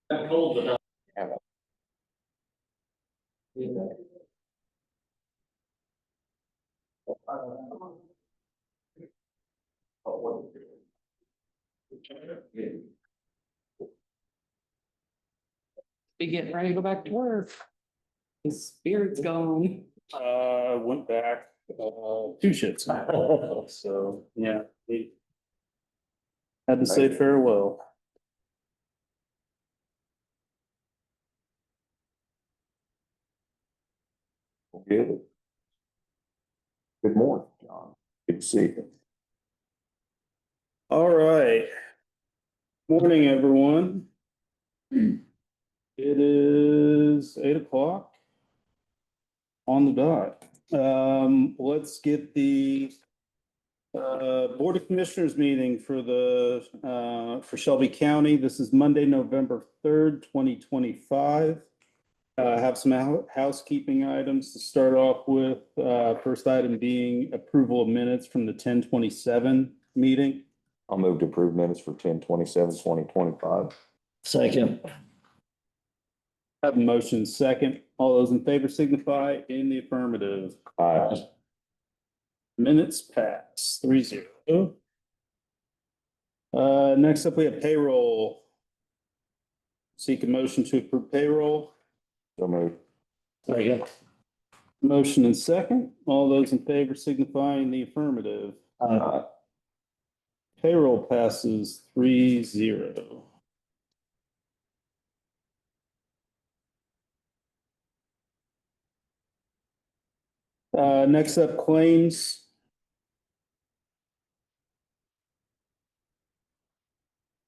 Be getting ready to go back to work. His spirit's gone. Went back, 2 shifts. So, yeah, he had to say farewell. Good. Good morning, John. Good to see you. All right. Morning, everyone. It is 8 o'clock on the dot. Let's get the Board of Commissioners meeting for for Shelby County. This is Monday, November 3rd, 2025. Have some housekeeping items to start off with. First item being approval of minutes from the 10/27 meeting. I'll move to approve minutes for 10/27/2025. Second. Have a motion second. All those in favor signify in the affirmative. Aye. Minutes pass 3-0. Next up, we have payroll. Seek a motion to approve payroll. So moved. Second. Motion and second. All those in favor signify in the affirmative. Aye. Payroll passes 3-0. Next up, claims.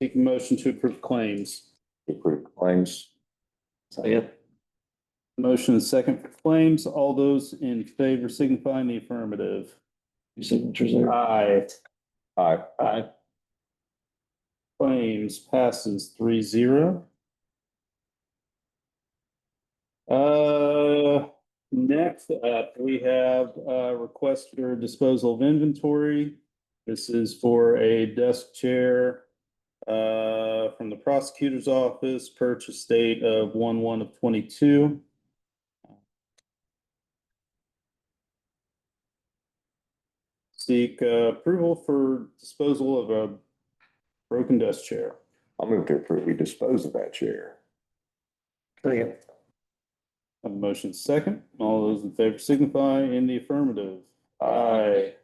Take a motion to approve claims. Approve claims. Second. Motion and second for claims. All those in favor signify in the affirmative. Your signatures there. Aye. Aye. Aye. Claims passes 3-0. Next up, we have a request for disposal of inventory. This is for a desk chair from the prosecutor's office, purchase date of 1/1/22. Seek approval for disposal of a broken desk chair. I'll move to approve. We dispose of that chair. Second. Have a motion second. All those in favor signify in the affirmative. Aye.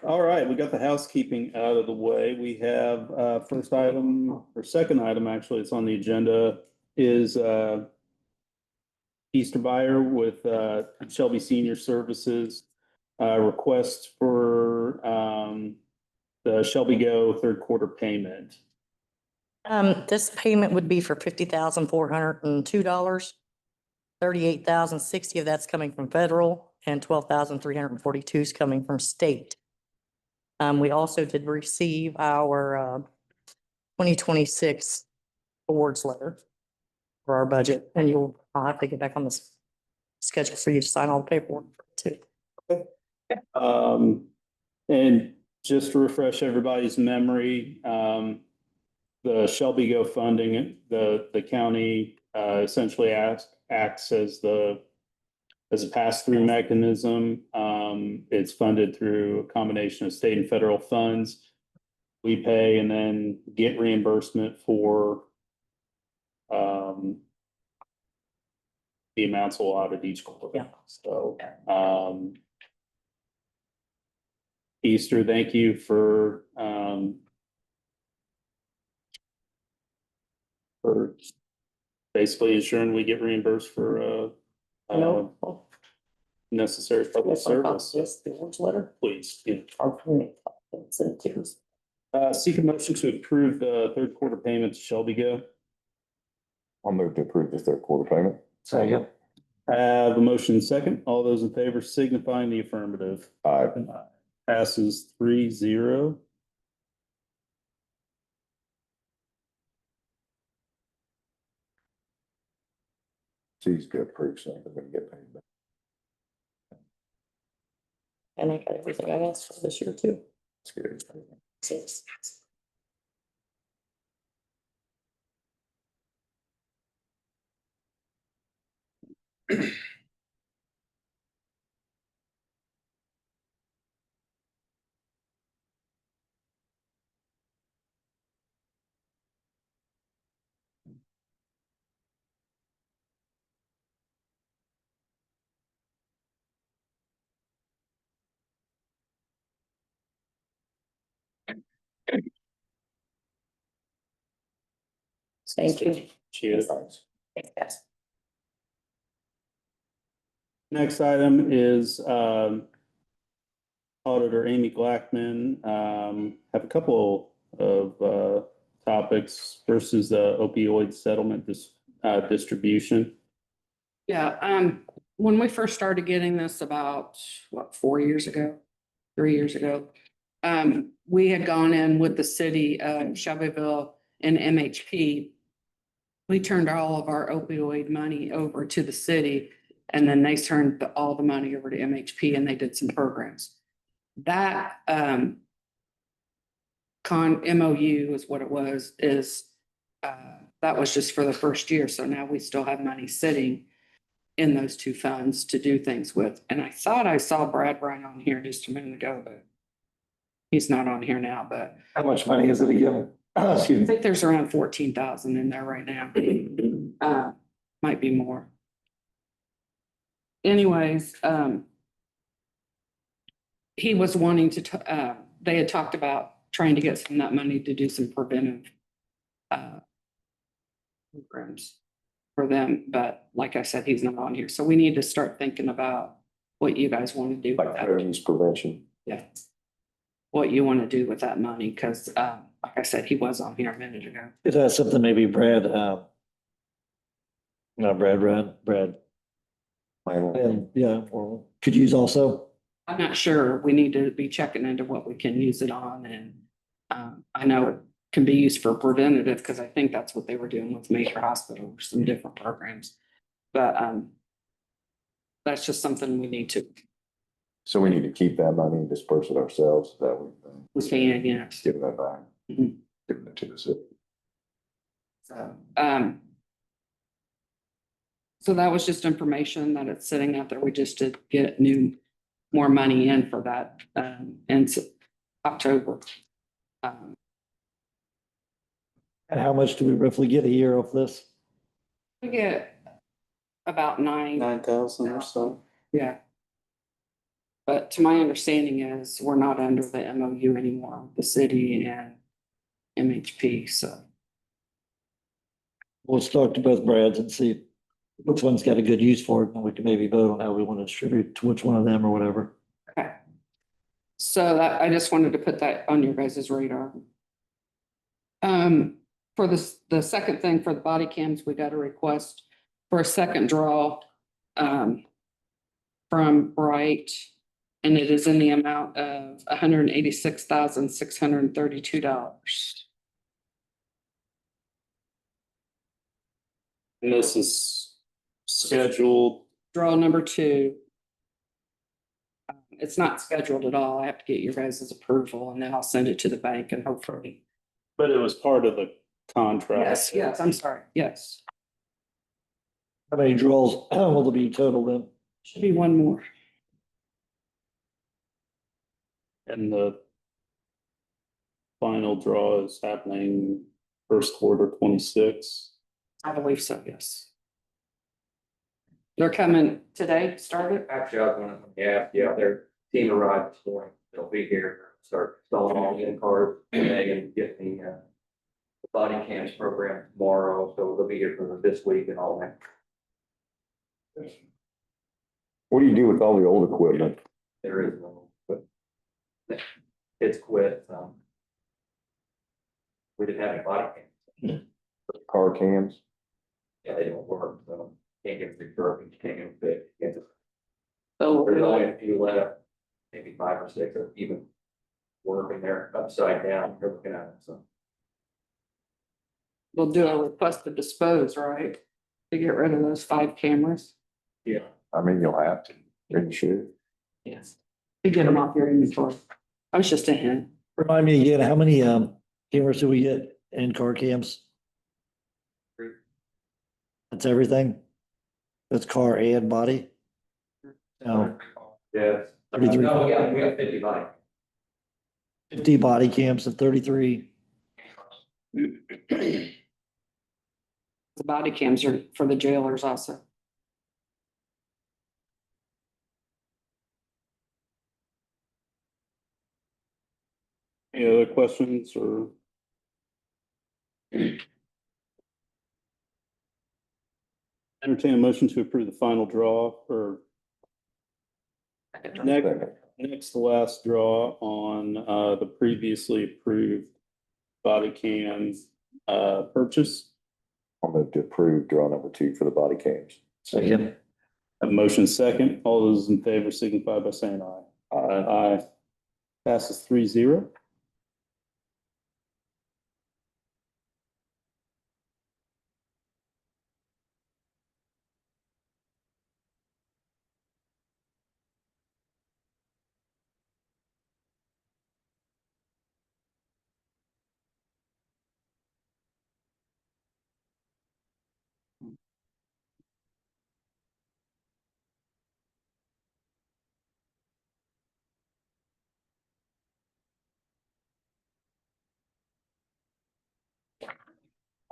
All right, we got the housekeeping out of the way. We have first item or second item, actually, it's on the agenda is Easter Buyer with Shelby Senior Services. Request for the Shelby Go third quarter payment. This payment would be for $50,402. 38,060 of that's coming from federal and 12,342 is coming from state. We also did receive our 2026 awards letter for our budget, and I'll have to get back on the schedule for you to sign all the paperwork too. And just to refresh everybody's memory, the Shelby Go funding, the county essentially acts as a pass-through mechanism. It's funded through a combination of state and federal funds. We pay and then get reimbursement for the amounts allotted each quarter. Yeah. So, Easter, thank you for basically ensuring we get reimbursed for No. necessary public service. Yes, the awards letter. Please, yeah. Send it to us. Seek a motion to approve the third quarter payment to Shelby Go. I'll move to approve the third quarter payment. Second. I have a motion second. All those in favor signifying the affirmative. Aye. Passes 3-0. C's good approve something, we can get paid back. And I got everything I asked for this year too. That's good. Yes. Thank you. Cheers. Thanks. Thanks, guys. Next item is Auditor Amy Glackman. Have a couple of topics. First is the opioid settlement distribution. Yeah, when we first started getting this about, what, 4 years ago, 3 years ago. We had gone in with the city of Shelbyville and MHP. We turned all of our opioid money over to the city, and then they turned all the money over to MHP and they did some programs. That MOU is what it was, that was just for the first year. So now we still have money sitting in those two funds to do things with. And I thought I saw Brad Bryan on here just a minute ago, but he's not on here now, but How much money is it again? Excuse I me. think there's around 14,000 in there right now. Might be more. Anyways, he was wanting to, they had talked about trying to get some of that money to do some preventive programs for them, but like I said, he's not on here. So we need to start thinking about what you guys want to do with Like that. prejudice prevention. Yeah. What you want to do with that money, because like I said, he was on here a minute ago. Is that something maybe Brad, not Brad, and yeah, or could use also? I'm not sure. We need to be checking into what we can use it on, and I know it can be used for preventative, because I think that's what they were doing with Major Hospital, or some different programs. But that's just something we need to, So we need to keep that money and disperse it ourselves, that we we can, yes. give that back. Mhm. Give it to the city. So that was just information that it's sitting out there. We just did get more money in for that in October. And how much do we roughly get a year off this? We get about 9,000 or so. yeah. But to my understanding is we're not under the MOU anymore, with the city and MHP, so. Let's talk to both Brads and see which one's got a good use for it, and we can maybe vote on how we want to distribute to which one of them or whatever. Okay. So that, I just wanted to put that on your guys' radar. For the second thing, for the body cams, we got a request for a second draw from Bright, and it is in the amount of $186,632. And this is scheduled. Draw number 2. It's not scheduled at all. I have to get your guys' approval, and then I'll send it to the bank and hopefully. But it was part of the contract. Yes, I'm sorry. Yes, How many draws will there be total then? should be one more. And the final draw is happening first quarter 26. I believe so, yes. They're coming today, started? Actually, I was gonna, yeah, their team arrived this morning. They'll be here, start installing all the in-cars today and get the body cams program tomorrow, so they'll be here for this week and all that. What do you do with all the old equipment? There is no, but it's quit, we didn't have any body cams. Car cams? Yeah, they don't work, so can't get them refurbished, can't get them fixed. So There's only a few left, maybe 5 or 6 are even working there upside down, you're looking at it, so. we'll do a request to dispose, right? to get rid of those 5 cameras. I mean, you'll have to, you should. Yes. To get them off your inventory. I was just a hint. Remind me again, how many cameras do we get in car cams? 3. That's everything? That's car and body? No, Yes. 33. No, we got 50 body. 50 body cams and 33. The body cams are for the jailers also. Any other questions or? Entertain a motion to approve the final draw or next to last draw on the previously approved body cam purchase. I'll move to approve draw number 2 for the body cams. Second. A motion second. All those in favor signify by saying aye. Aye. Passes 3-0.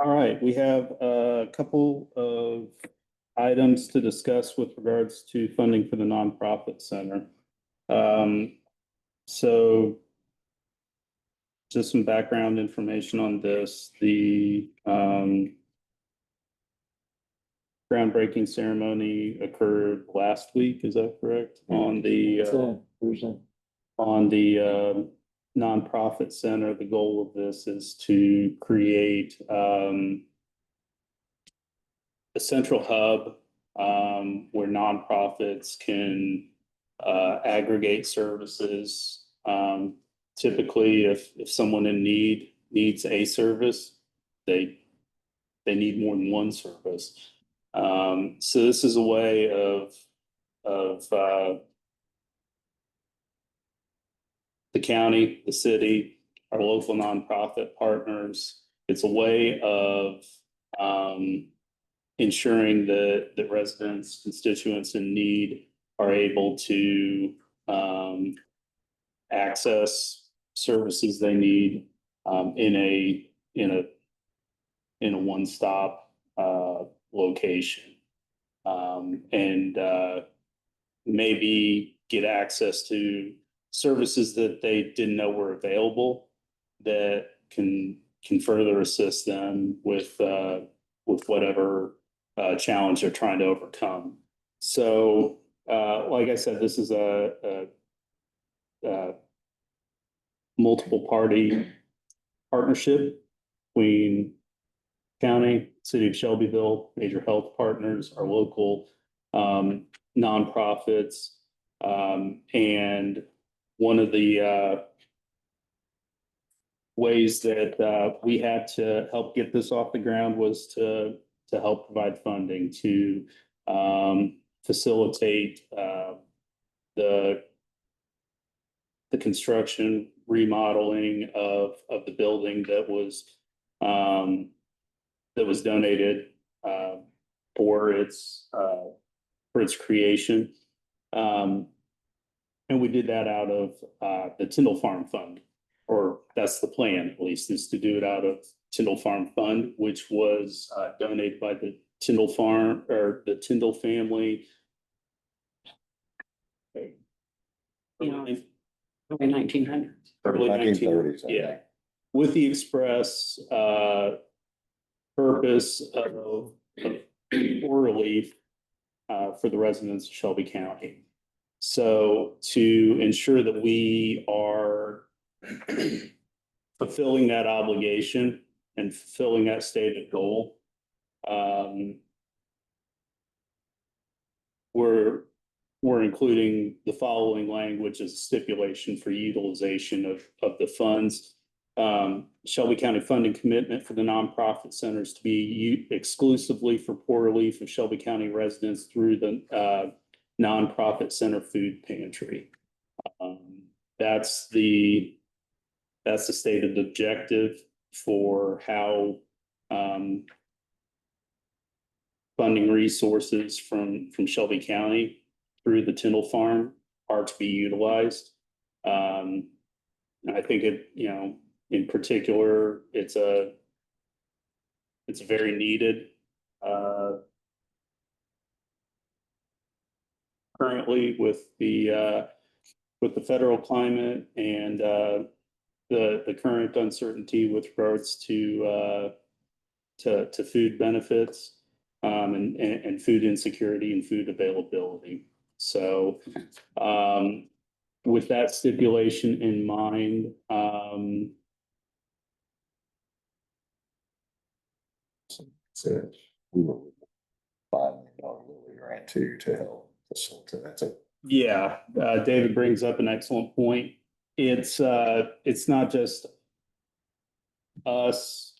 All right, we have a couple of items to discuss with regards to funding for the nonprofit center. So just some background information on this. The groundbreaking ceremony occurred last week, is that correct? On the nonprofit center, the goal of this is to create a central hub where nonprofits can aggregate services. Typically, if someone in need needs a service, they need more than one service. So this is a way of the county, the city, our local nonprofit partners. It's a way of ensuring that residents, constituents in need are able to access services they need in a one-stop location. And maybe get access to services that they didn't know were available that can further assist them with whatever challenge they're trying to overcome. So, like I said, this is a multiple party partnership between county, city of Shelbyville, major health partners, our local nonprofits. And one of the ways that we had to help get this off the ground was to help provide funding to facilitate the construction remodeling of the building that was donated for its creation. And we did that out of the Tyndall Farm Fund, or that's the plan, at least, is to do it out of Tyndall Farm Fund, which was donated by the Tyndall Farm or the Tyndall family. You know, early 1900s. Early 1930s. Yeah, with the express purpose of for relief for the residents of Shelby County. So to ensure that we are fulfilling that obligation and fulfilling that stated goal, we're including the following language as a stipulation for utilization of the funds. Shelby County funding commitment for the nonprofit centers to be exclusively for poor relief of Shelby County residents through the nonprofit center food pantry. That's the stated objective for how funding resources from Shelby County through the Tyndall Farm are to be utilized. And I think in particular, it's very needed. Currently with the federal climate and the current uncertainty with regards to food benefits, and food insecurity and food availability. So, with that stipulation in mind, So we were $5 million Lilly grant too to help facilitate. That's a yeah, David brings up an excellent point. It's not just us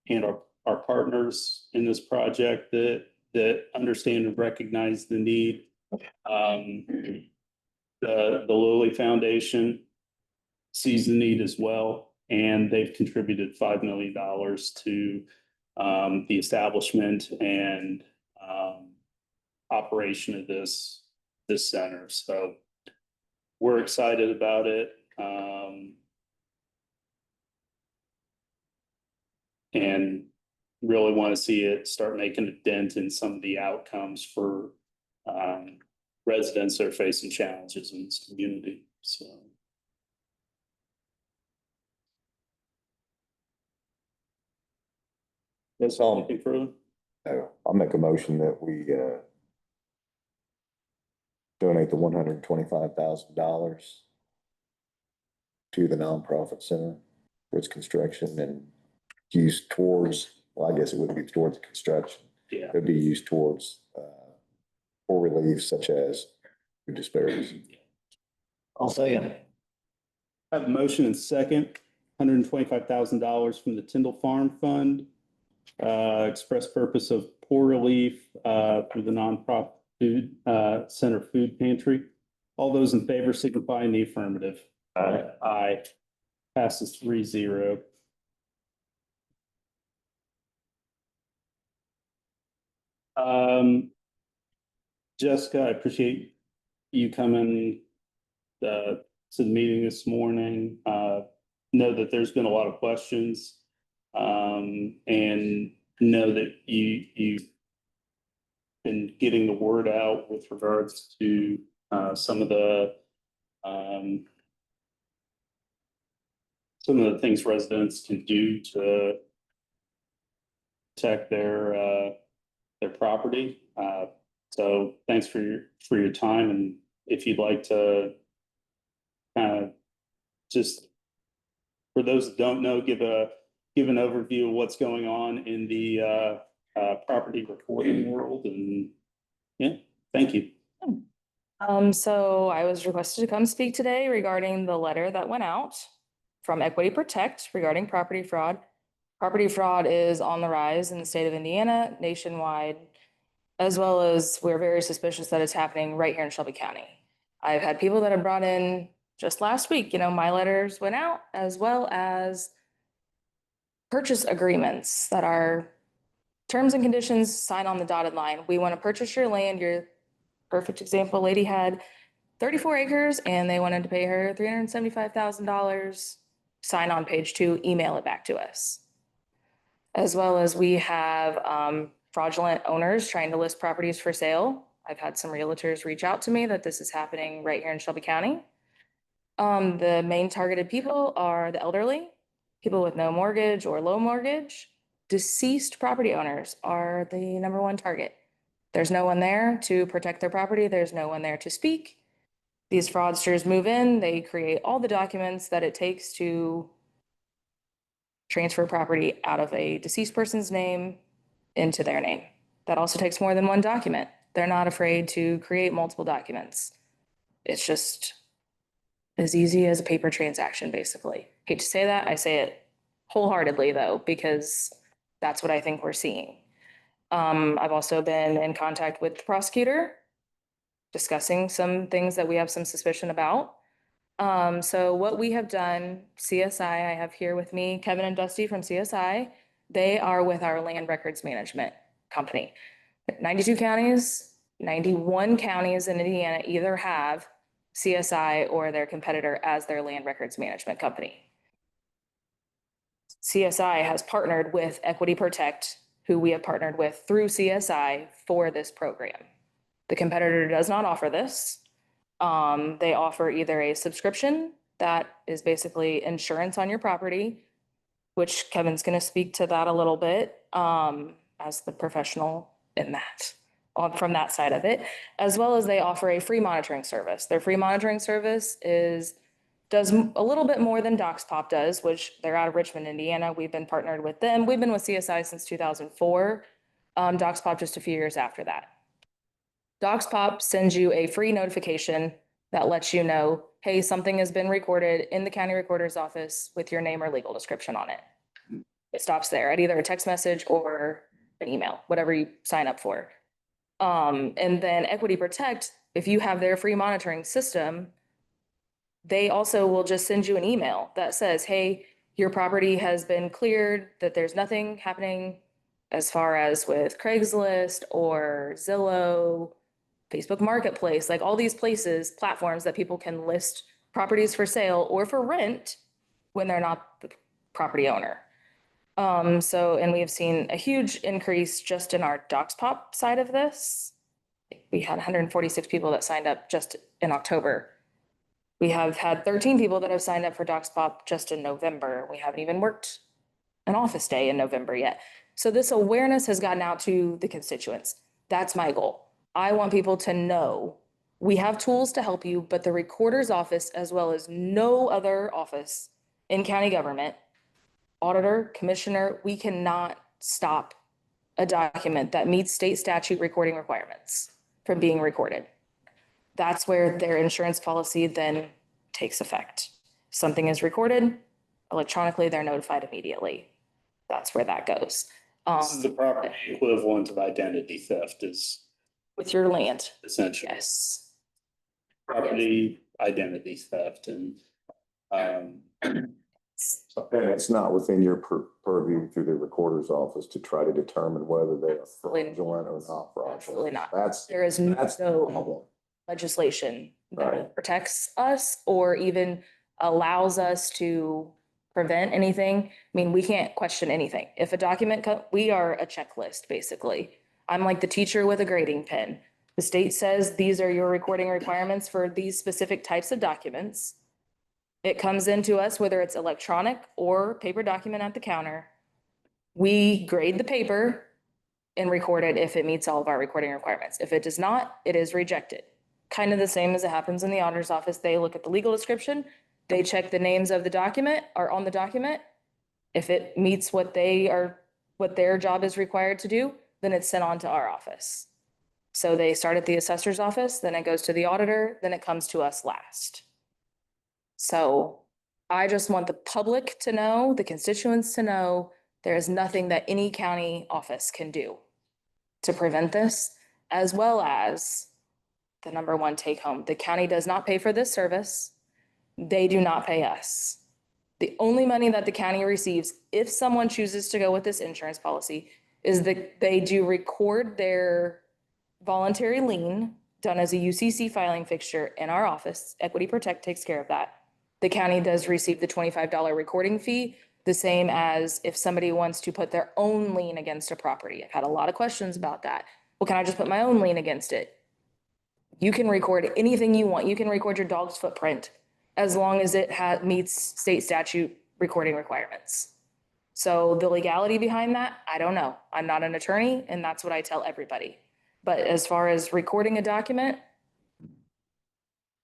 and our partners in this project that understand and recognize the need. The Lilly Foundation sees the need as well, and they've contributed $5 million to the establishment and operation of this center. So we're excited about it. And really want to see it start making a dent in some of the outcomes for residents that are facing challenges in this community. So. That's all. Anything further? I'll make a motion that we donate the $125,000 to the nonprofit center for its construction and used towards, well, I guess it would be towards construction. Yeah. It'd be used towards poor relief such as food disparities. I'll say it. I have a motion and second, $125,000 from the Tyndall Farm Fund, express purpose of poor relief through the nonprofit food center food pantry. All those in favor signify in the affirmative. Aye. Aye. Passes 3-0. Jessica, I appreciate you coming to the meeting this morning. Know that there's been a lot of questions, and know that you've been getting the word out with regards to some of the things residents can do to protect their property. So thanks for your time, and if you'd like to kind of just, for those that don't know, give an overview of what's going on in the property reporting world, and yeah, thank you. So I was requested to come speak today regarding the letter that went out from Equity Protect regarding property fraud. Property fraud is on the rise in the state of Indiana, nationwide, as well as we're very suspicious that it's happening right here in Shelby County. I've had people that have brought in just last week, my letters went out, as well as purchase agreements that are terms and conditions signed on the dotted line. We want to purchase your land. Your perfect example, lady had 34 acres and they wanted to pay her $375,000. Sign on page 2, email it back to us. As well as we have fraudulent owners trying to list properties for sale. I've had some realtors reach out to me that this is happening right here in Shelby County. The main targeted people are the elderly, people with no mortgage or low mortgage. Deceased property owners are the #1 target. There's no one there to protect their property. There's no one there to speak. These fraudsters move in, they create all the documents that it takes to transfer property out of a deceased person's name into their name. That also takes more than one document. They're not afraid to create multiple documents. It's just as easy as a paper transaction, basically. Hate to say that, I say it wholeheartedly though, because that's what I think we're seeing. I've also been in contact with the prosecutor, discussing some things that we have some suspicion about. So what we have done, CSI, I have here with me Kevin and Dusty from CSI. They are with our land records management company. 92 counties, 91 counties in Indiana either have CSI or their competitor as their land records management company. CSI has partnered with Equity Protect, who we have partnered with through CSI for this program. The competitor does not offer this. They offer either a subscription that is basically insurance on your property, which Kevin's going to speak to that a little bit, as the professional in that, from that side of it, as well as they offer a free monitoring service. Their free monitoring service does a little bit more than DocsPop does, which they're out of Richmond, Indiana. We've been partnered with them. We've been with CSI since 2004. DocsPop just a few years after that. DocsPop sends you a free notification that lets you know, hey, something has been recorded in the county recorder's office with your name or legal description on it. It stops there at either a text message or an email, whatever you sign up for. And then Equity Protect, if you have their free monitoring system, they also will just send you an email that says, hey, your property has been cleared, that there's nothing happening as far as with Craigslist or Zillow, Facebook Marketplace, like all these places, platforms that people can list properties for sale or for rent when they're not the property owner. And we have seen a huge increase just in our DocsPop side of this. We had 146 people that signed up just in October. We have had 13 people that have signed up for DocsPop just in November. We haven't even worked an office day in November yet. So this awareness has gotten out to the constituents. That's my goal. I want people to know we have tools to help you, but the recorder's office, as well as no other office in county government, auditor, commissioner, we cannot stop a document that meets state statute recording requirements from being recorded. That's where their insurance policy then takes effect. If something is recorded electronically, they're notified immediately. That's where that goes. This is the property equivalent of identity theft is With your land, essentially yes. property identity theft and, And it's not within your purview through the recorder's office to try to determine whether they are fraudulent or not fraudulent. Absolutely not. That's There is the no problem. legislation that Right. protects us or even allows us to prevent anything. I mean, we can't question anything. If a document, we are a checklist, basically. I'm like the teacher with a grading pen. The state says these are your recording requirements for these specific types of documents. It comes into us, whether it's electronic or paper document at the counter. We grade the paper and record it if it meets all of our recording requirements. If it does not, it is rejected. Kind of the same as it happens in the auditor's office. They look at the legal description, they check the names of the document or on the document. If it meets what their job is required to do, then it's sent on to our office. So they start at the assessor's office, then it goes to the auditor, then it comes to us last. So I just want the public to know, the constituents to know, there is nothing that any county office can do to prevent this, as well as the number one take home. The county does not pay for this service. They do not pay us. The only money that the county receives, if someone chooses to go with this insurance policy, is that they do record their voluntary lien done as a UCC filing fixture in our office. Equity Protect takes care of that. The county does receive the $25 recording fee, the same as if somebody wants to put their own lien against a property. I've had a lot of questions about that. Well, can I just put my own lien against it? You can record anything you want. You can record your dog's footprint as long as it meets state statute recording requirements. So the legality behind that, I don't know. I'm not an attorney, and that's what I tell everybody. But as far as recording a document,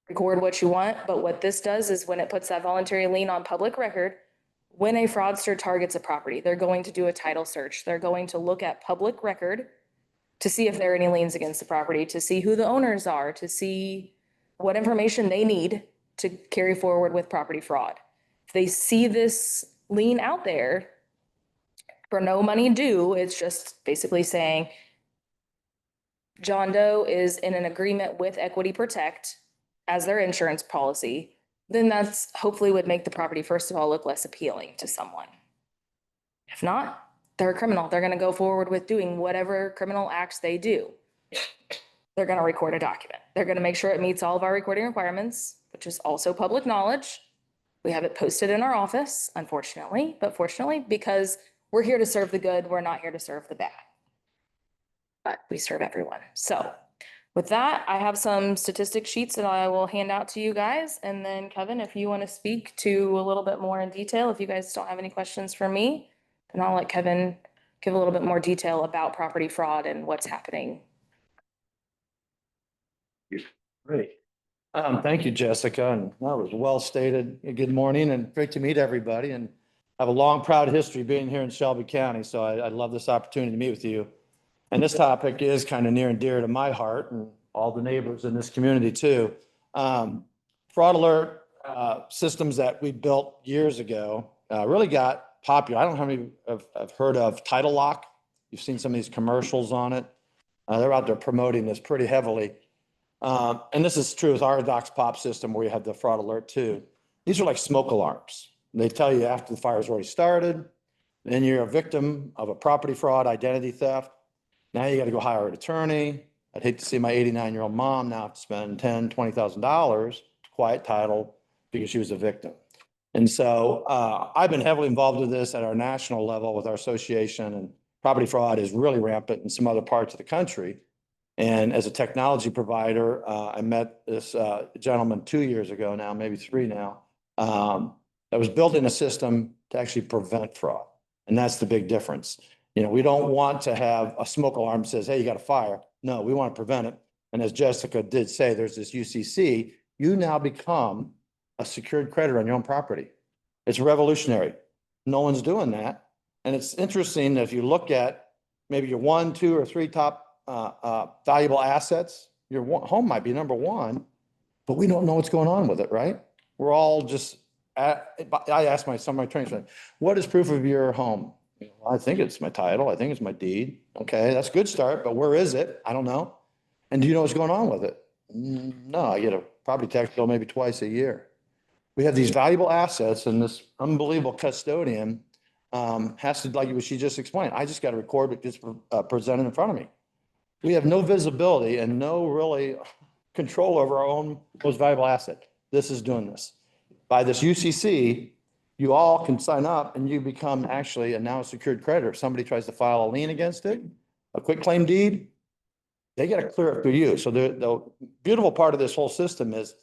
record what you want. But what this does is when it puts that voluntary lien on public record, when a fraudster targets a property, they're going to do a title search. They're going to look at public record to see if there are any liens against the property, to see who the owners are, to see what information they need to carry forward with property fraud. If they see this lien out there for no money due, it's just basically saying John Doe is in an agreement with Equity Protect as their insurance policy, then that's hopefully would make the property, first of all, look less appealing to someone. If not, they're a criminal. They're gonna go forward with doing whatever criminal acts they do. They're gonna record a document. They're gonna make sure it meets all of our recording requirements, which is also public knowledge. We have it posted in our office, unfortunately, but fortunately, because we're here to serve the good, we're not here to serve the bad. But we serve everyone. So with that, I have some statistic sheets that I will hand out to you guys. And then Kevin, if you want to speak to a little bit more in detail, if you guys don't have any questions for me, then I'll let Kevin give a little bit more detail about property fraud and what's happening. Great. Thank you, Jessica, and that was well stated. Good morning and great to meet everybody, and I have a long, proud history being here in Shelby County, so I love this opportunity to meet with you. And this topic is kind of near and dear to my heart and all the neighbors in this community too. Fraud alert systems that we built years ago really got popular. I don't know how many have heard of Title Lock. You've seen some of these commercials on it. They're out there promoting this pretty heavily. And this is true with our Docs Pop system where you have the fraud alert too. These are like smoke alarms. They tell you after the fire's already started, then you're a victim of a property fraud, identity theft. Now you got to go hire an attorney. I'd hate to see my 89-year-old mom now have to spend $10,000, $20,000 to quiet title because she was a victim. And so I've been heavily involved with this at our national level with our association, and property fraud is really rampant in some other parts of the country. And as a technology provider, I met this gentleman 2 years ago now, maybe 3 now, that was building a system to actually prevent fraud. And that's the big difference. You know, we don't want to have a smoke alarm that says, hey, you got a fire. No, we want to prevent it. And as Jessica did say, there's this UCC, you now become a secured creditor on your own property. It's revolutionary. No one's doing that. And it's interesting that if you look at maybe your 1, 2, or 3 top valuable assets, your home might be number 1, but we don't know what's going on with it, right? We're all just, I asked some of my trainers, what is proof of your home? Well, I think it's my title. I think it's my deed. Okay, that's a good start, but where is it? I don't know. And do you know what's going on with it? No, I get a property tax bill maybe twice a year. We have these valuable assets, and this unbelievable custodian has to, like what she just explained, I just got to record it just presented in front of me. We have no visibility and no really control over our own most valuable asset. This is doing this. By this UCC, you all can sign up and you become actually a now secured creditor. If somebody tries to file a lien against it, a quick claim deed, they got to clear it through you. So the beautiful part of this whole system is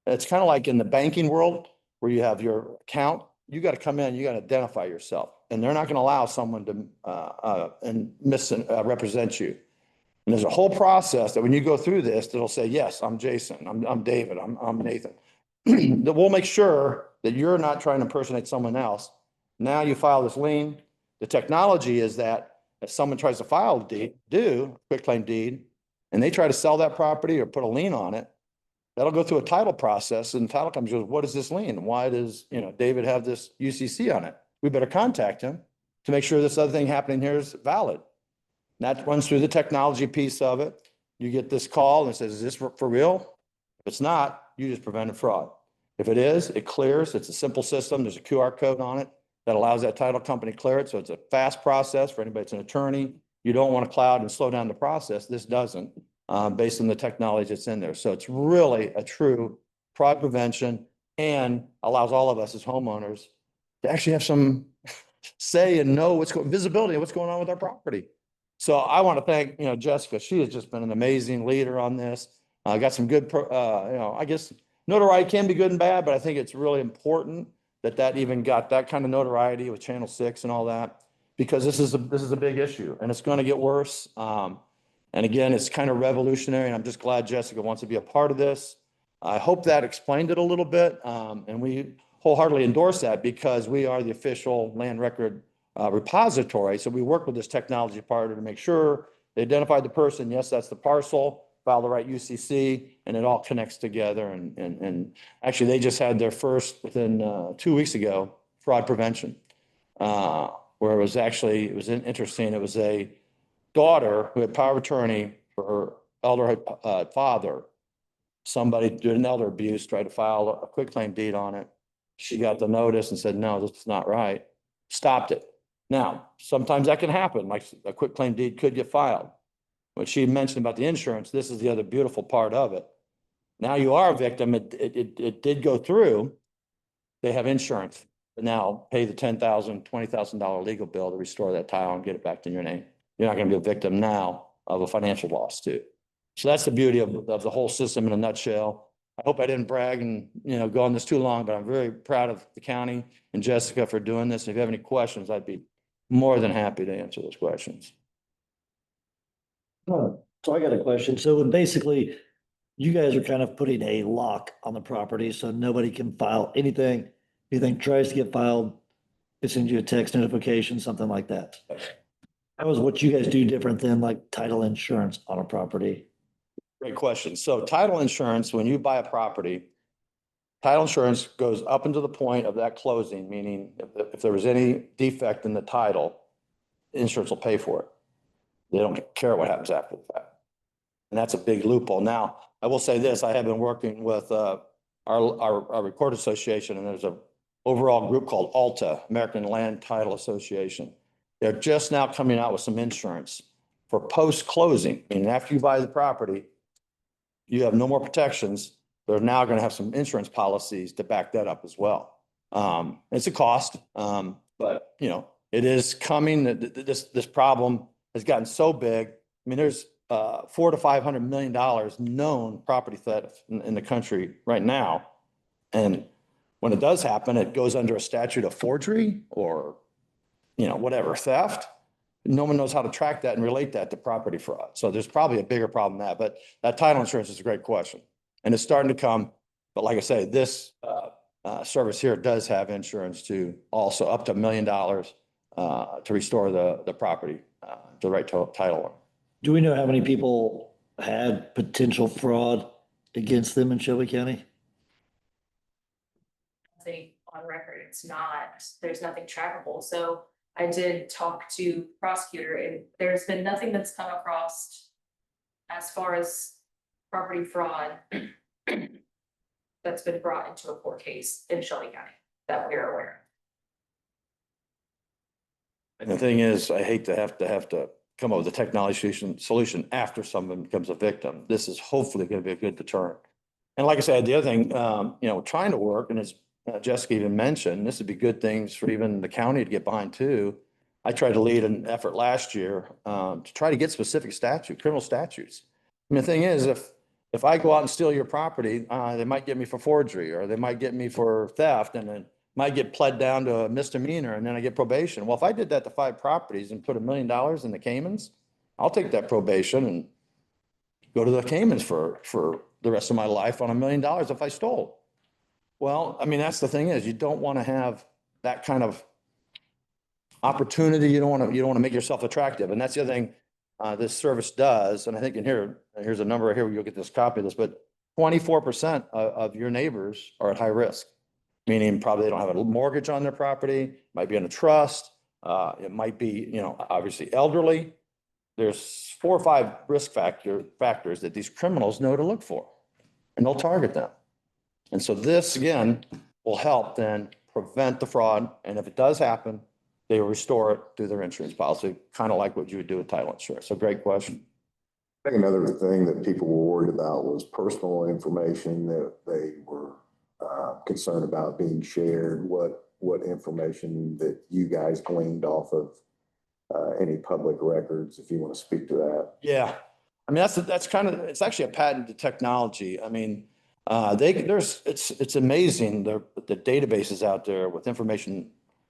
it's kind of like in the banking world where you have your account, you got to come in, you got to identify yourself, and they're not going to allow someone to misrepresent you. And there's a whole process that when you go through this, that'll say, yes, I'm Jason, I'm David, I'm Nathan. That we'll make sure that you're not trying to impersonate someone else. Now you file this lien. The technology is that if someone tries to file a quick claim deed, and they try to sell that property or put a lien on it, that'll go through a title process, and the title company goes, what is this lien? Why does, David have this UCC on it? We better contact him to make sure this other thing happening here is valid. And that runs through the technology piece of it. You get this call and it says, is this for real? If it's not, you just prevented fraud. If it is, it clears. It's a simple system. There's a QR code on it that allows that title company to clear it. So it's a fast process for anybody that's an attorney. You don't want to cloud and slow down the process. This doesn't, based on the technology that's in there. So it's really a true fraud prevention and allows all of us as homeowners to actually have some say and know visibility of what's going on with our property. So I want to thank, Jessica. She has just been an amazing leader on this. Got some good, I guess notoriety can be good and bad, but I think it's really important that even got that kind of notoriety with Channel 6 and all that, because this is a big issue and it's going to get worse. And again, it's kind of revolutionary, and I'm just glad Jessica wants to be a part of this. I hope that explained it a little bit. And we wholeheartedly endorse that because we are the official land record repository. So we work with this technology partner to make sure they identify the person. Yes, that's the parcel. file the right UCC, and it all connects together. And actually, they just had their first within 2 weeks ago, fraud prevention. Where it was actually, it was interesting. It was a daughter who had power of attorney for her elder father. Somebody did an elder abuse, tried to file a quitclaim deed on it. She got the notice and said, no, this is not right. Stopped it. Now, sometimes that can happen, like a quitclaim deed could get filed. What she mentioned about the insurance, this is the other beautiful part of it. Now you are a victim, it did go through. They have insurance, but now pay the $10,000, $20,000 legal bill to restore that tile and get it back to your name. You're not gonna be a victim now of a financial loss too. So that's the beauty of the whole system in a nutshell. I hope I didn't brag and, go on this too long, but I'm very proud of the county and Jessica for doing this. If you have any questions, I'd be more than happy to answer those questions. So I got a question. So basically, you guys are kind of putting a lock on the property so nobody can file anything. Anything tries to get filed, it sends you a text notification, something like that. How is what you guys do different than like title insurance on a property? Great question. So title insurance, when you buy a property, title insurance goes up until the point of that closing, meaning if there was any defect in the title, insurance will pay for it. They don't care what happens after the fact. And that's a big loophole. Now, I will say this, I have been working with our Record Association, and there's a overall group called ALTA, American Land Title Association. They're just now coming out with some insurance for post-closing. And after you buy the property, you have no more protections. They're now going to have some insurance policies to back that up as well. It's a cost, but it is coming. This problem has gotten so big. I mean, there's $400 to $500 million known property theft in the country right now. And when it does happen, it goes under a statute of forgery or, whatever, theft. No one knows how to track that and relate that to property fraud. So there's probably a bigger problem than that, but that title insurance is a great question. And it's starting to come. But like I say, this service here does have insurance to also up to $1 million to restore the property to the right title. Do we know how many people had potential fraud against them in Shelby County? Nothing on record. It's not, there's nothing trackable. So I did talk to prosecutor and there's been nothing that's come across as far as property fraud that's been brought into a court case in Shelby County that we're aware And the thing is, I hate to have to come up with a technology solution after someone becomes a victim. This is hopefully going to be a good deterrent. And like I said, the other thing, trying to work, and as Jessica even mentioned, this would be good things for even the county to get behind too. I tried to lead an effort last year to try to get specific criminal statutes. I mean, the thing is, if I go out and steal your property, they might get me for forgery, or they might get me for theft, and then might get pled down to a misdemeanor, and then I get probation. Well, if I did that to 5 properties and put $1 million in the Caymans, I'll take that probation and go to the Caymans for the rest of my life on $1 million if I stole. Well, I mean, that's the thing is, you don't want to have that kind of opportunity. You don't want to make yourself attractive. And that's the other thing this service does. And I think here's a number right here, you'll get this copy of this, but 24% of your neighbors are at high risk, meaning probably they don't have a mortgage on their property, might be in a trust. It might be, obviously elderly. There's 4 or 5 risk factors that these criminals know to look for, and they'll target them. And so this, again, will help then prevent the fraud. And if it does happen, they will restore it through their insurance policy, kind of like what you would do with title insurance. So great question. I think another thing that people were worried about was personal information that they were concerned about being shared. What information that you guys gleaned off of any public records, if you want to speak to that. Yeah. I mean, that's kind of, it's actually a patented technology. I mean, it's amazing the databases out there with information.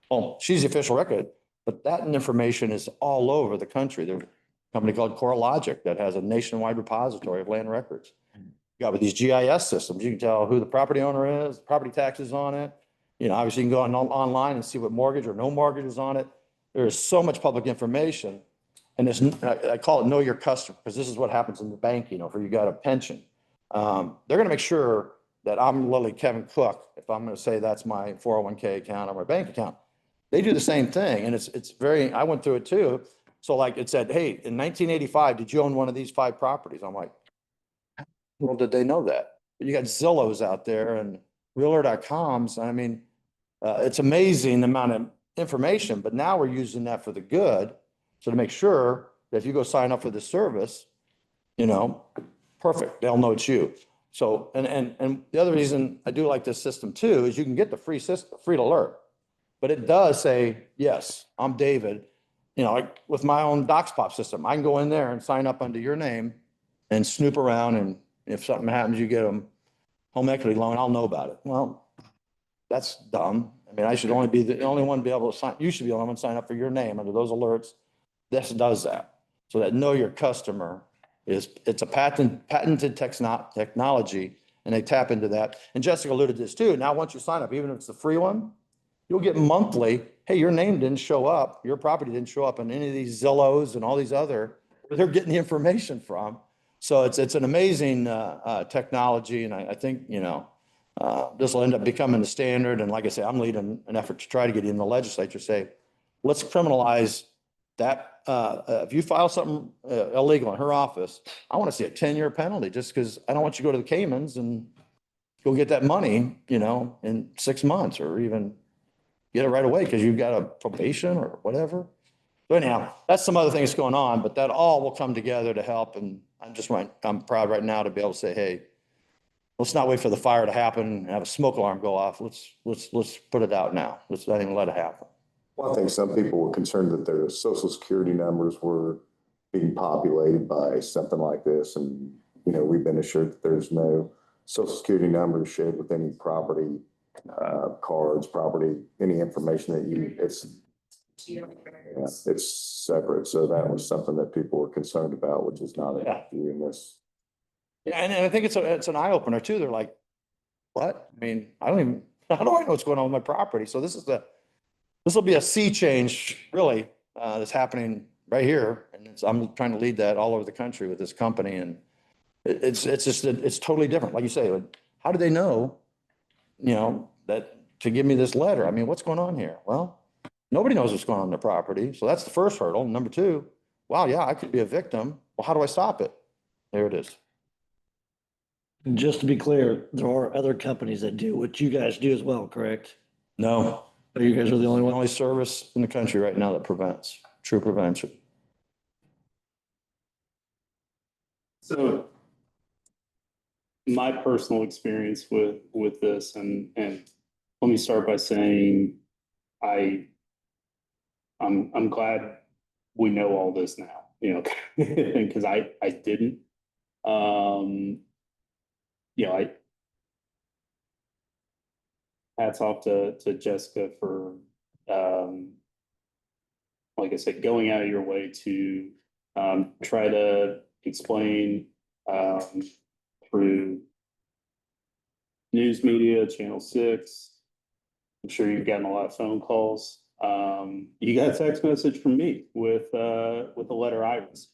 Oh, she's the official record, but that information is all over the country. There's a company called CoreLogic that has a nationwide repository of land records. You got with these GIS systems, you can tell who the property owner is, property taxes on it. Obviously you can go online and see what mortgage or no mortgage is on it. There is so much public information. And it's, I call it know your customer, because this is what happens in the bank, you know, if you got a pension. They're gonna make sure that I'm literally Kevin Cook, if I'm gonna say that's my 401k account or my bank account. They do the same thing, and it's very, I went through it too. So like it said, hey, in 1985, did you own one of these 5 properties? I'm like, well, did they know that? You got Zillows out there and Realtor.coms. I mean, it's amazing the amount of information, but now we're using that for the good. So to make sure that if you go sign up for this service, you know, perfect, they'll know it's you. So, and the other reason I do like this system too, is you can get the free system, free alert. But it does say, yes, I'm David, you know, like with my own DocsPop system, I can go in there and sign up under your name and snoop around, and if something happens, you get them home equity loan, I'll know about it. Well, that's dumb. I mean, I should only be the only one to be able to sign, you should be the only one to sign up for your name under those alerts. This does that. So that know your customer is, it's a patented technology, and they tap into that. And Jessica alluded to this too. Now, once you sign up, even if it's the free one, you'll get monthly, hey, your name didn't show up, your property didn't show up in any of these Zillows and all these other, where they're getting the information from. So it's an amazing technology, and I think, you know, this will end up becoming the standard. And like I say, I'm leading an effort to try to get in the legislature, say, let's criminalize that. If you file something illegal in her office, I want to see a 10-year penalty, just because I don't want you to go to the Caymans and go get that money, you know, in 6 months, or even get it right away because you've got a probation or whatever. So anyhow, that's some other things going on, but that all will come together to help. And I'm proud right now to be able to say, hey, let's not wait for the fire to happen and have a smoke alarm go off. Let's put it out now. Let's not even let it happen. Well, I think some people were concerned that their social security numbers were being populated by something like this. And, you know, we've been assured that there's no social security numbers shared with any property, cards, property, any information that it's separate. So that was something that people were concerned about, which is not Yeah. in this. Yeah, and I think it's an eye opener too. They're like, what? I mean, how do I know what's going on with my property? So this will be a sea change, really, that's happening right here. And I'm trying to lead that all over the country with this company. And it's just, it's totally different. Like you say, how do they know, you know, that to give me this letter? I mean, what's going on here? Well, nobody knows what's going on in their property. So that's the first hurdle. Number 2, wow, yeah, I could be a victim. Well, how do I stop it? There it is. And just to be clear, there are other companies that do what you guys do as well, correct? No, Or you guys are the only the one? only service in the country right now that prevents, true prevention. So my personal experience with this, and let me start by saying I'm glad we know all this now, you know, because I didn't. You know, hats off to Jessica for like I said, going out of your way to try to explain through news media, Channel 6. I'm sure you've gotten a lot of phone calls. You got a text message from me with a letter I received.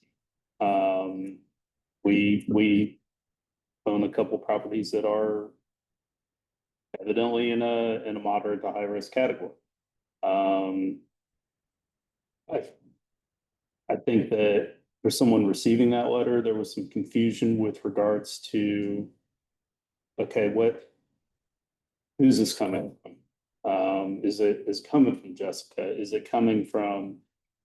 We own a couple properties that are evidently in a moderate to high risk category. I think that for someone receiving that letter, there was some confusion with regards to, okay, who's this coming from? Is coming from Jessica? Is it coming from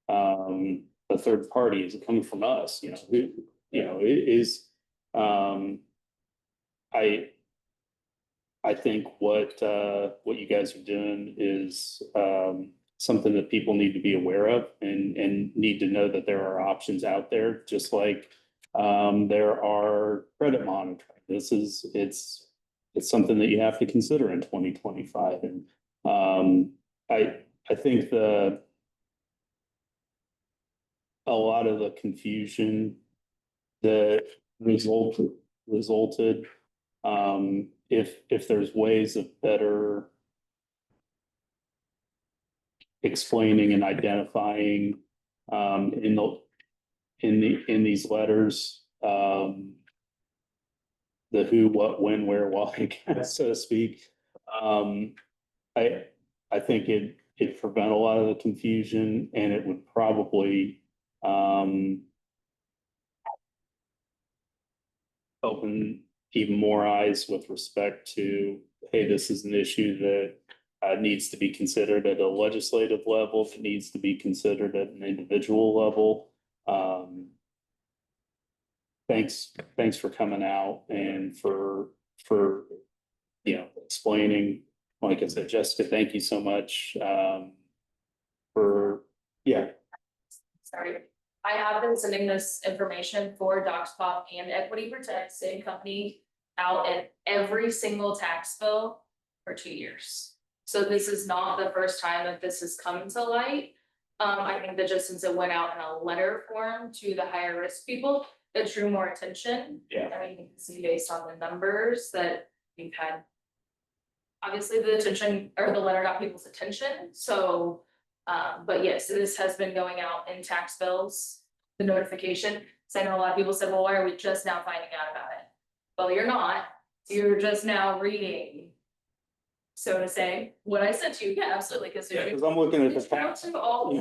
a third party? Is it coming from us? You know, who, you know, it is I think what you guys are doing is something that people need to be aware of and need to know that there are options out there, just like there are credit monitoring. It's something that you have to consider in 2025. And I think a lot of the confusion that resulted, if there's ways of better explaining and identifying in in these letters, the who, what, when, where, why, so to speak. I think it prevent a lot of the confusion, and it would probably, open even more eyes with respect to, hey, this is an issue that needs to be considered at a legislative level, that needs to be considered at an individual level. Thanks for coming out and for explaining. Like I said, Jessica, thank you so much yeah. Sorry. I have been sending this information for DocsPop and Equity Protect, same company, out in every single tax bill for 2 years. So this is not the first time that this has come to light. I think that just since it went out in a letter form to the higher risk people, it drew more attention. Yeah. I mean, you can see based on the numbers that we've had. Obviously, the attention or the letter got people's attention, so, but yes, this has been going out in tax bills, the notification. So I know a lot of people said, well, why are we just now finding out about it? Well, you're not, you're just now reading. So to say, what I sent you, yeah, absolutely, because. Yeah, because I'm looking at the It's down tax. to all. Yeah,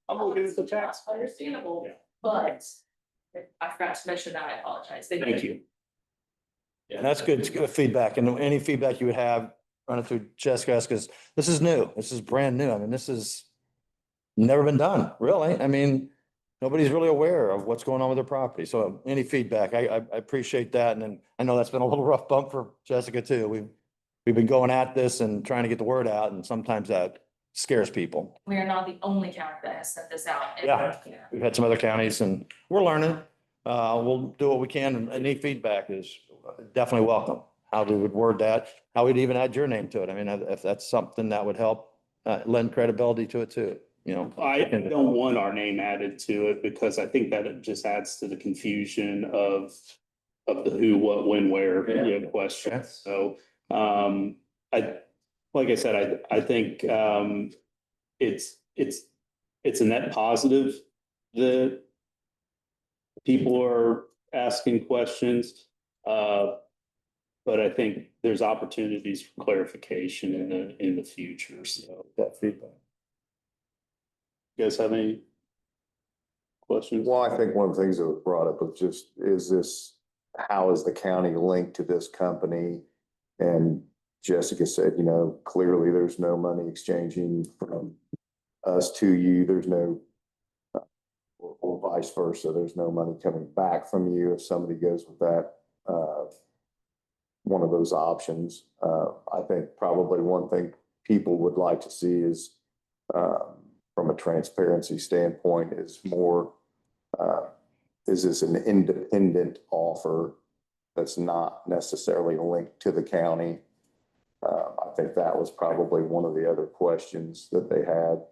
I'm looking at the tax. Understandable, Yeah. but I forgot to mention that, I apologize. Thank you. And that's good feedback. And any feedback you would have, run it through Jessica, because this is new. This is brand new. I mean, this is never been done, really. I mean, nobody's really aware of what's going on with their property. So any feedback, I appreciate that. And then I know that's been a little rough bump for Jessica too. We've been going at this and trying to get the word out, and sometimes that scares people. We are not the only county that has sent this out. Yeah. We've had some other counties and we're learning. We'll do what we can, and any feedback is definitely welcome. How we would word that, how we'd even add your name to it. I mean, if that's something that would help lend credibility to it too, you know. I don't want our name added to it because I think that it just adds to the confusion of the who, what, when, where, questions. So, like I said, I think, it's a net positive that people are asking questions. But I think there's opportunities for clarification in the future. So that feedback. You guys have any questions? Well, I think one of the things that was brought up was just, how is the county linked to this company? And Jessica said, clearly there's no money exchanging from us to you. There's no, or vice versa. There's no money coming back from you if somebody goes with that, one of those options. I think probably one thing people would like to see is, from a transparency standpoint, is more, is this an independent offer that's not necessarily linked to the county? I think that was probably one of the other questions that they had.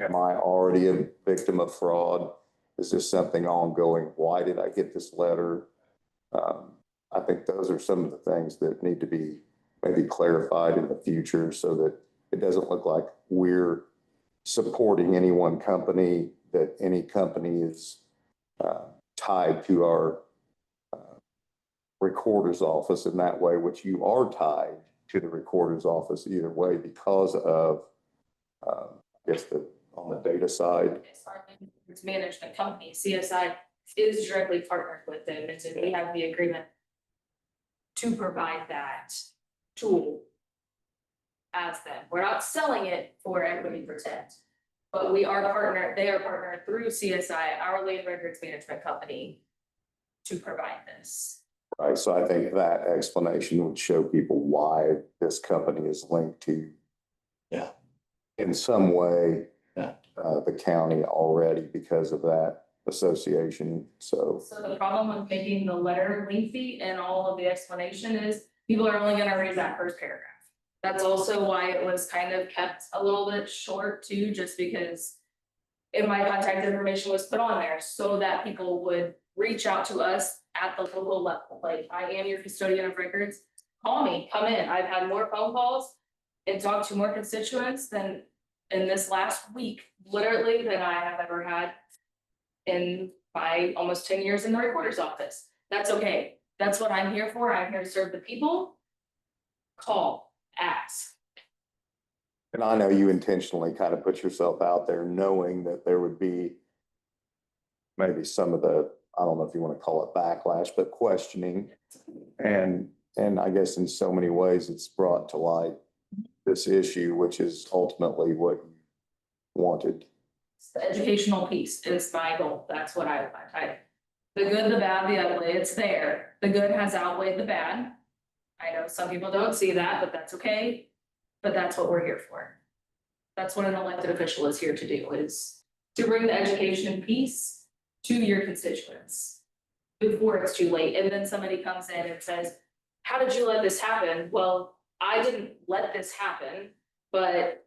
Am I already a victim of fraud? Is this something ongoing? Why did I get this letter? I think those are some of the things that need to be maybe clarified in the future so that it doesn't look like we're supporting any one company, that any company is tied to our recorder's office in that way, which you are tied to the recorder's office either way because of, I guess, on the data side. It's management company, CSI is directly partnered with them, and so we have the agreement to provide that tool as them. We're not selling it for Equity Protect, but we are partnered, they are partnered through CSI, our land records management company, to provide this. Right, so I think that explanation would show people why this company is linked to, in some way, the county already because of that association. So the problem with making the letter lengthy and all of the explanation is people are only gonna read that first paragraph. That's also why it was kind of kept a little bit short too, just because my contact information was put on there so that people would reach out to us at the local level. Like, I am your custodian of records. Call me, come in. I've had more phone calls and talked to more constituents than in this last week, literally, than I have ever had in my almost 10 years in the recorder's office. That's okay. That's what I'm here for. I'm here to serve the people. Call, ask. And I know you intentionally kind of put yourself out there knowing that there would be maybe some of the, I don't know if you want to call it backlash, but questioning. And I guess in so many ways, it's brought to light this issue, which is ultimately what you wanted. The educational piece is my goal. That's what I, the good, the bad, the ugly, it's there. The good has outweighed the bad. I know some people don't see that, but that's okay. But that's what we're here for. That's what an elected official is here to do, is to bring the education piece to your constituents before it's too late. And then somebody comes in and says, how did you let this happen? Well, I didn't let this happen, but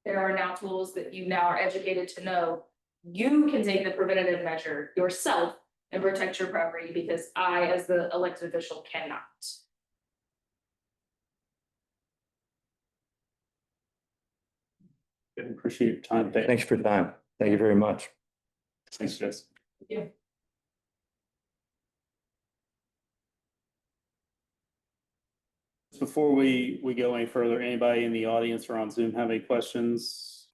there are now tools that you now are educated to know. You can take the preventative measure yourself and protect your property, because I, as the elected official, cannot. Appreciate your time. Thanks for your time. Thank you very much. Thanks, Jess. Yeah. Before we go any further, anybody in the audience or on Zoom have any questions?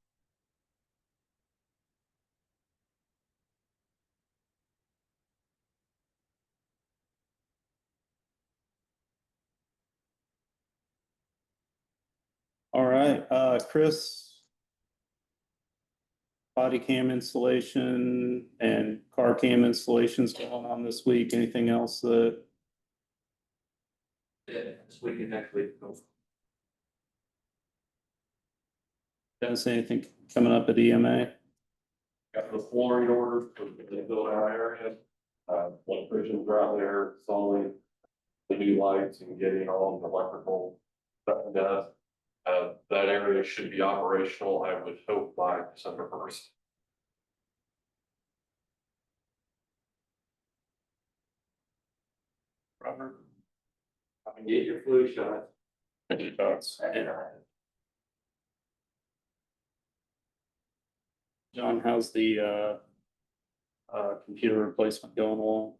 All right, Chris. Body cam installation and car cam installations going on this week. Anything else that? This week and next week. Dennis, anything coming up at EMA? Got the flooring order for the build out area. Electricians are out there installing the new lights and getting all the electrical stuff done. That area should be operational, I would hope, by December 1st. Robert? Get your flu shot. Any thoughts? John, how's the computer replacement going along?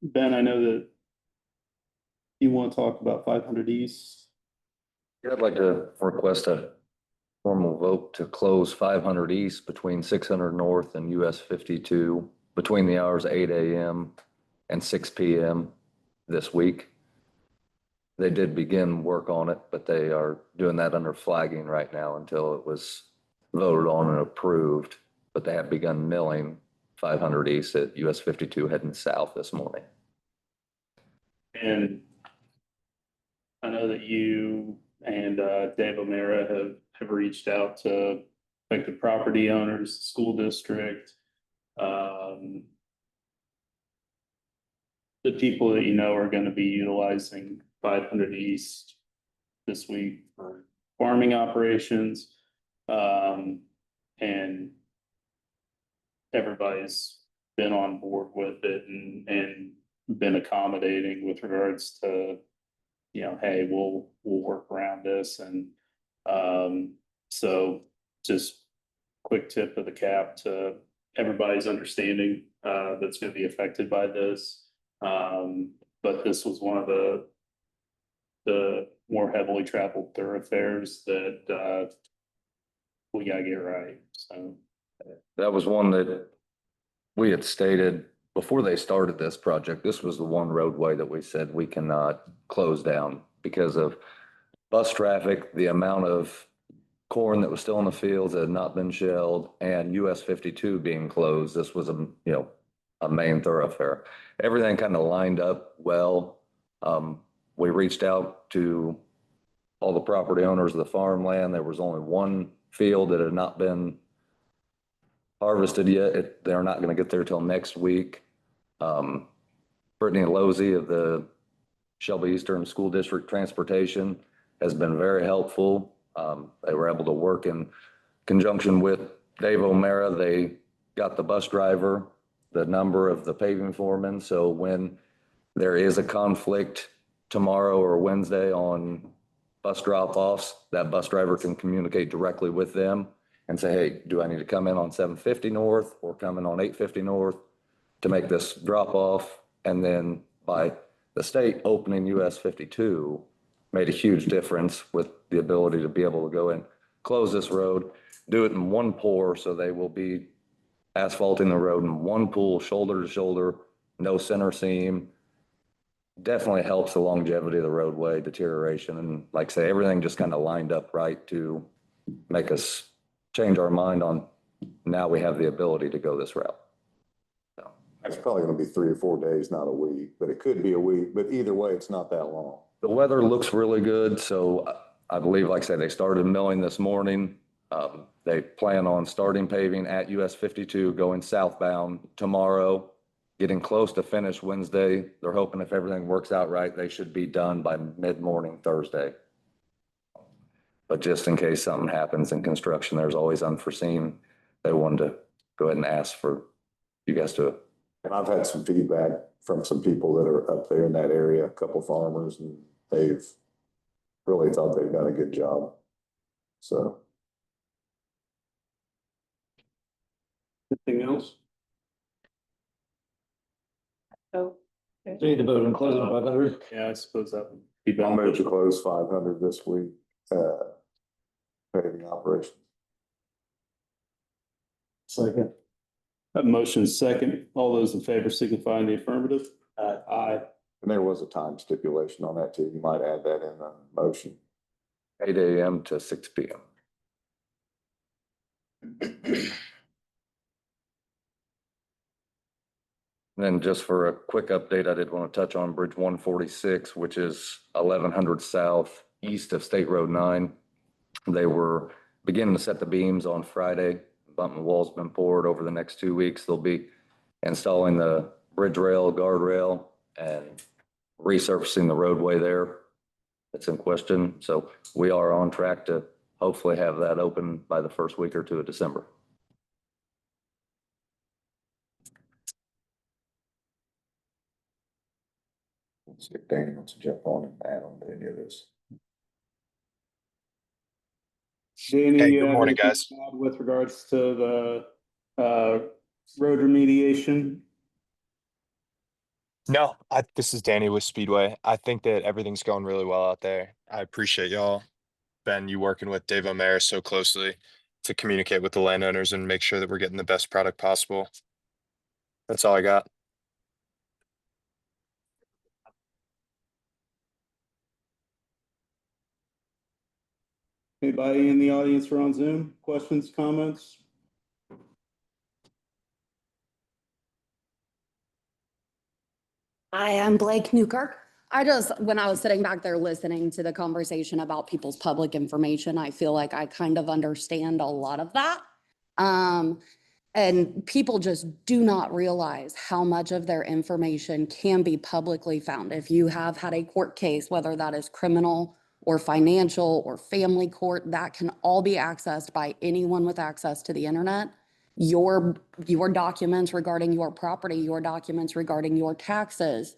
Ben, I know that you want to talk about 500 East. I'd like to request a formal vote to close 500 East between 600 North and US 52 between the hours of 8 a.m. and 6 p.m. this week. They did begin work on it, but they are doing that under flagging right now until it was voted on and approved. But they have begun milling 500 East at US 52 heading south this morning. And I know that you and Dave O'Meara have reached out to affected property owners, school district, the people that you know are going to be utilizing 500 East this week for farming operations. And everybody's been on board with it and been accommodating with regards to, you know, hey, we'll work around this. And so just quick tip of the cap to everybody's understanding that's going to be affected by this. But this was one of the more heavily traveled thoroughfares that we gotta get right. So That was one that we had stated before they started this project. This was the one roadway that we said we cannot close down because of bus traffic, the amount of corn that was still in the fields that had not been shelled, and US 52 being closed. This was a main thoroughfare. Everything kind of lined up well. We reached out to all the property owners of the farmland. There was only one field that had not been harvested yet. They're not going to get there till next week. Brittany Losey of the Shelby Eastern School District Transportation has been very helpful. They were able to work in conjunction with Dave O'Mara. They got the bus driver, the number of the paving foreman. So when there is a conflict tomorrow or Wednesday on bus drop-offs, that bus driver can communicate directly with them and say, hey, do I need to come in on 750 North or come in on 850 North to make this drop-off? And then by the state opening US 52 made a huge difference with the ability to be able to go in, close this road, do it in one pour, so they will be asphalting the road in one pool, shoulder to shoulder, no center seam. Definitely helps the longevity of the roadway, deterioration, and like I say, everything just kind of lined up right to make us change our mind on now we have the ability to go this route. So, It's probably gonna be 3 or 4 days, not a week, but it could be a week, but either way, it's not that long. the weather looks really good, so I believe, like I said, they started milling this morning. They plan on starting paving at US 52 going southbound tomorrow, getting close to finish Wednesday. They're hoping if everything works out right, they should be done by mid-morning Thursday. But just in case something happens in construction, there's always unforeseen. They wanted to go ahead and ask for you guys to. And I've had some feedback from some people that are up there in that area, a couple farmers, and they've really thought they've done a good job. So. Anything else? So, So you need to vote on closing 500. Yeah, I suppose that would be I'll move to beneficial. close 500 this week, paving operations. Second. That motion is second. All those in favor signify in the affirmative. Aye. And there was a time stipulation on that too. You might add that in the motion. 8 a.m. to 6 p.m. And then just for a quick update, I did want to touch on Bridge 146, which is 1100 south east of State Road 9. They were beginning to set the beams on Friday. Bump and wall's been poured. Over the next 2 weeks. They'll be installing the bridge rail, guardrail, and resurfacing the roadway there that's in question. So we are on track to hopefully have that open by the first week or two of December. Let's see if Danny wants to jump on and add on to any of this. Danny, Hey, you good have morning, anything guys. to add with regards to the road remediation? No, this is Danny with Speedway. I think that everything's going really well out there. I appreciate y'all, Ben, you working with Dave O'Mara so closely to communicate with the landowners and make sure that we're getting the best product possible. That's all I got. Anybody in the audience or on Zoom? Questions, comments? Hi, I'm Blake Newkirk. When I was sitting back there listening to the conversation about people's public information, I feel like I kind of understand a lot of that. And people just do not realize how much of their information can be publicly found. If you have had a court case, whether that is criminal or financial or family court, that can all be accessed by anyone with access to the internet. Your documents regarding your property, your documents regarding your taxes,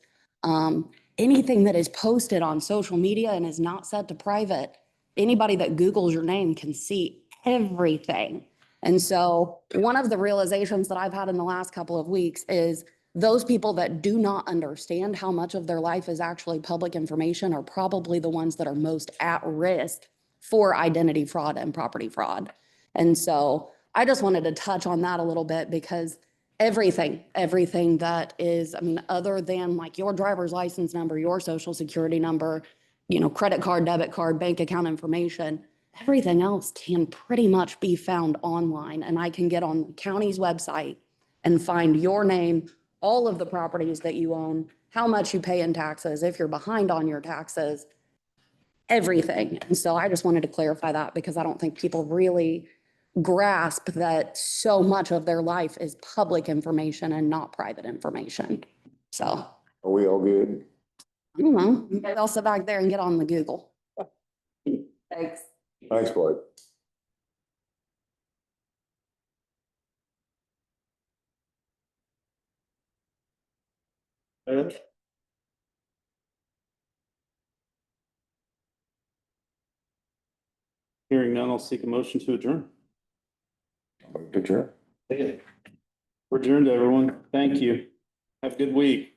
anything that is posted on social media and is not set to private, anybody that Googles your name can see everything. And so one of the realizations that I've had in the last couple of weeks is those people that do not understand how much of their life is actually public information are probably the ones that are most at risk for identity fraud and property fraud. And so I just wanted to touch on that a little bit because everything that is, I mean, other than like your driver's license number, your social security number, credit card, debit card, bank account information, everything else can pretty much be found online. And I can get on the county's website and find your name, all of the properties that you own, how much you pay in taxes, if you're behind on your taxes. everything. And so I just wanted to clarify that because I don't think people really grasp that so much of their life is public information and not private information. So, Are we all good? I don't know, maybe I'll sit back there and get on the Google. Thanks. Thanks, Blake. Hearing none, I'll seek a motion to adjourn. Good job. We're adjourned, everyone. Thank you. Have a good week.